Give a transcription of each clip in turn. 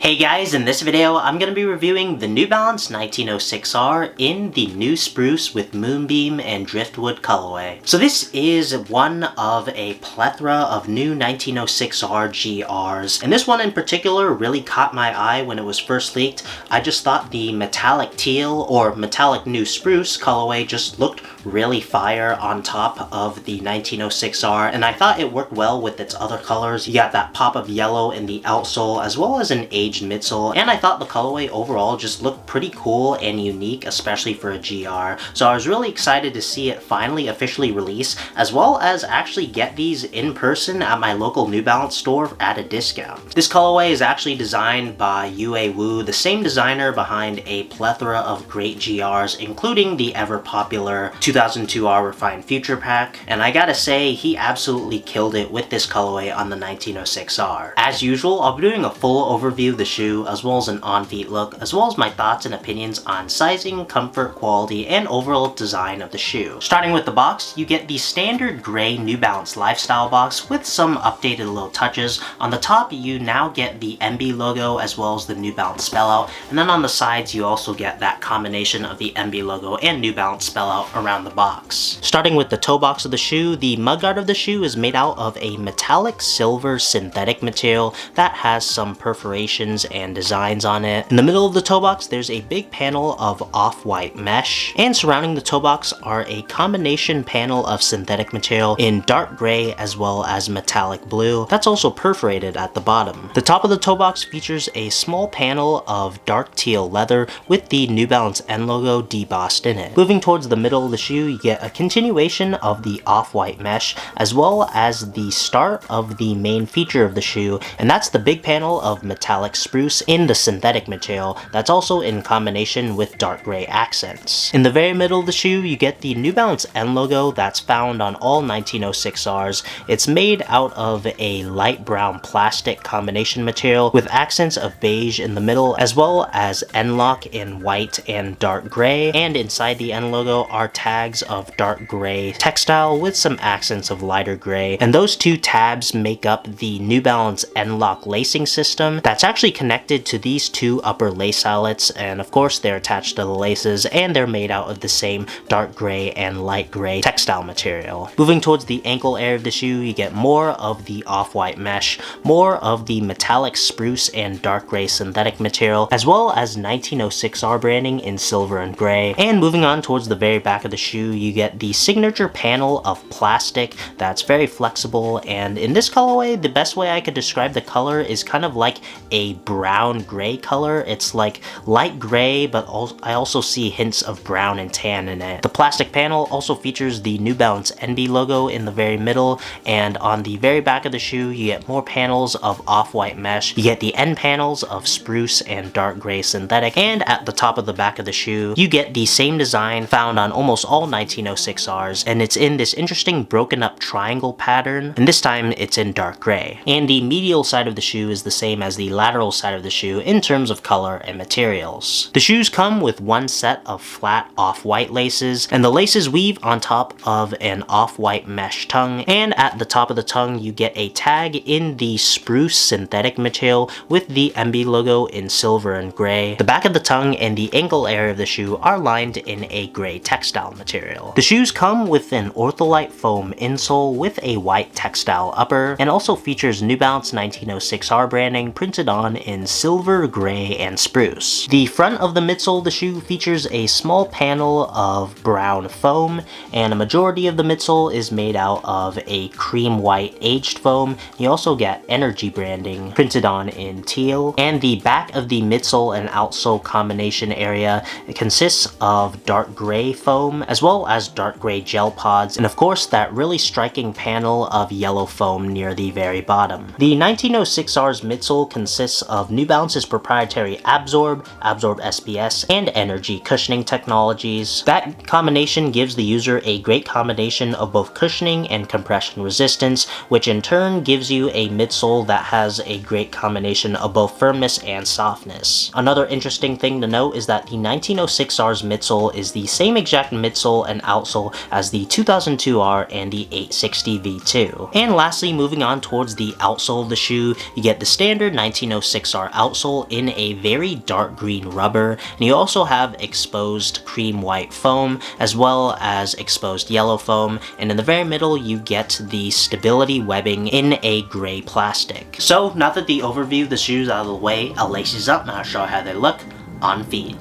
Hey guys, in this video I'm going to be reviewing the New Balance 1906R in the new Spruce with Moonbeam and Driftwood colorway. So this is one of a plethora of new 1906R GRs, and this one in particular really caught my eye when it was first leaked. I just thought the metallic teal or metallic new Spruce colorway just looked really fire on top of the 1906R, and I thought it worked well with its other colors. You got that pop of yellow in the outsole as well as an aged midsole, and I thought the colorway overall just looked pretty cool and unique, especially for a GR. So I was really excited to see it finally officially release, as well as actually get these in person at my local New Balance store at a discount. This colorway is actually designed by Yue Wu, the same designer behind a plethora of great GRs, including the ever popular 2002R Refined Future Pack, and I gotta say, he absolutely killed it with this colorway on the 1906R. As usual, I'll be doing a full overview of the shoe, as well as an on-feet look, as well as my thoughts and opinions on sizing, comfort, quality, and overall design of the shoe. Starting with the box, you get the standard gray New Balance lifestyle box with some updated little touches. On the top, you now get the MB logo as well as the New Balance spellout, and then on the sides you also get that combination of the MB logo and New Balance spellout around the box. Starting with the toe box of the shoe, the mudguard of the shoe is made out of a metallic silver synthetic material that has some perforations and designs on it. In the middle of the toe box, there's a big panel of off-white mesh, and surrounding the toe box are a combination panel of synthetic material in dark gray as well as metallic blue that's also perforated at the bottom. The top of the toe box features a small panel of dark teal leather with the New Balance N logo debossed in it. Moving towards the middle of the shoe, you get a continuation of the off-white mesh as well as the start of the main feature of the shoe, and that's the big panel of metallic spruce in the synthetic material that's also in combination with dark gray accents. In the very middle of the shoe, you get the New Balance N logo that's found on all 1906Rs. It's made out of a light brown plastic combination material with accents of beige in the middle, as well as N-lock in white and dark gray, and inside the N logo are tags of dark gray textile with some accents of lighter gray, and those two tabs make up the New Balance N-lock lacing system that's actually connected to these two upper lace eyelets, and of course they're attached to the laces, and they're made out of the same dark gray and light gray textile material. Moving towards the ankle area of the shoe, you get more of the off-white mesh, more of the metallic spruce and dark gray synthetic material, as well as 1906R branding in silver and gray. And moving on towards the very back of the shoe, you get the signature panel of plastic that's very flexible, and in this colorway, the best way I could describe the color is kind of like a brown gray color. It's like light gray, but I also see hints of brown and tan in it. The plastic panel also features the New Balance NB logo in the very middle, and on the very back of the shoe, you get more panels of off-white mesh. You get the end panels of spruce and dark gray synthetic, and at the top of the back of the shoe, you get the same design found on almost all 1906Rs, and it's in this interesting broken up triangle pattern, and this time it's in dark gray. And the medial side of the shoe is the same as the lateral side of the shoe in terms of color and materials. The shoes come with one set of flat off-white laces, and the laces weave on top of an off-white mesh tongue, and at the top of the tongue you get a tag in the spruce synthetic material with the MB logo in silver and gray. The back of the tongue and the ankle area of the shoe are lined in a gray textile material. The shoes come with an ortholite foam insole with a white textile upper, and also features New Balance 1906R branding printed on in silver, gray, and spruce. The front of the midsole of the shoe features a small panel of brown foam, and a majority of the midsole is made out of a cream white aged foam. You also get energy branding printed on in teal, and the back of the midsole and outsole combination area consists of dark gray foam as well as dark gray gel pods, and of course that really striking panel of yellow foam near the very bottom. The 1906R's midsole consists of New Balance's proprietary Absorb SPS, and Energy cushioning technologies. That combination gives the user a great combination of both cushioning and compression resistance, which in turn gives you a midsole that has a great combination of both firmness and softness. Another interesting thing to note is that the 1906R's midsole is the same exact midsole and outsole as the 2002R and the 860 V2. And lastly, moving on towards the outsole of the shoe, you get the standard 1906 1906R outsole in a very dark green rubber, and you also have exposed cream white foam as well as exposed yellow foam, and in the very middle you get the stability webbing in a gray plastic. So now that the overview of the shoes out of the way, I'll lace these up and I'll show you how they look on feet.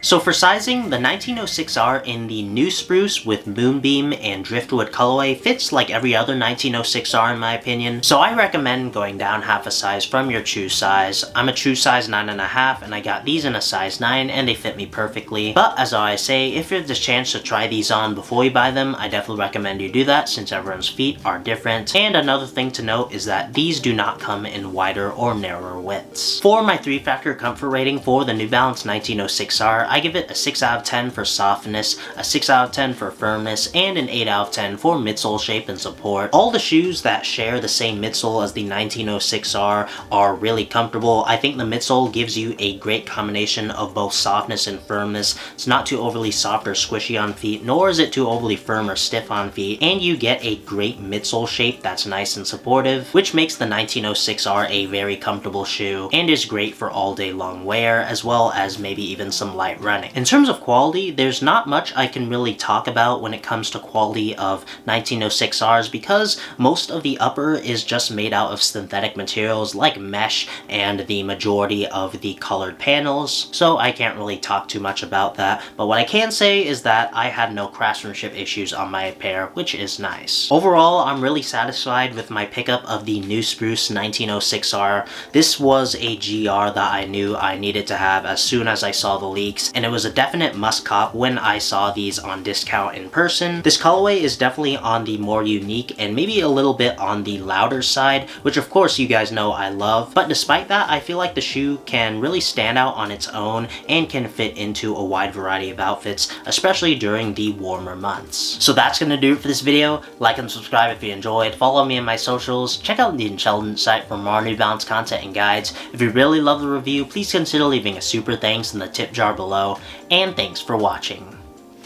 So for sizing, the 1906R in the new Spruce with Moonbeam and Driftwood colorway fits like every other 1906R in my opinion, so I recommend going down half a size from your true size. I'm a true size 9.5 and I got these in a size 9 and they fit me perfectly, but as I say, if you have the chance to try these on before you buy them, I definitely recommend you do that since everyone's feet are different. And another thing to note is that these do not come in wider or narrower widths. For my 3-factor comfort rating for the New Balance 1906R, I give it a 6 out of 10 for softness, a 6 out of 10 for firmness, and an 8 out of 10 for midsole shape and support. All the shoes that share the same midsole as the 1906R are really comfortable. I think the midsole gives you a great combination of both softness and firmness. It's not too overly soft or squishy on feet, nor is it too overly firm or stiff on feet, and you get a great midsole shape that's nice and supportive, which makes the 1906R a very comfortable shoe and is great for all day long wear, as well as maybe even some light running. In terms of quality, there's not much I can really talk about when it comes to quality of 1906Rs because most of the upper is just made out of synthetic materials like mesh and the majority of the colored panels, so I can't really talk too much about that. But what I can say is that I had no craftsmanship issues on my pair, which is nice. Overall, I'm really satisfied with my pickup of the new Spruce 1906R. This was a GR that I knew I needed to have as soon as I saw the leaks, and it was a definite must cop when I saw these on discount in person. This colorway is definitely on the more unique and maybe a little bit on the louder side, which of course you guys know I love, but despite that, I feel like the shoe can really stand out on its own and can fit into a wide variety of outfits, especially during the warmer months. So that's gonna do it for this video. Like and subscribe if you enjoyed, follow me on my socials, check out the Intelligence site for more New Balance content and guides. If you really love the review, please consider leaving a super thanks in the tip jar below, and thanks for watching.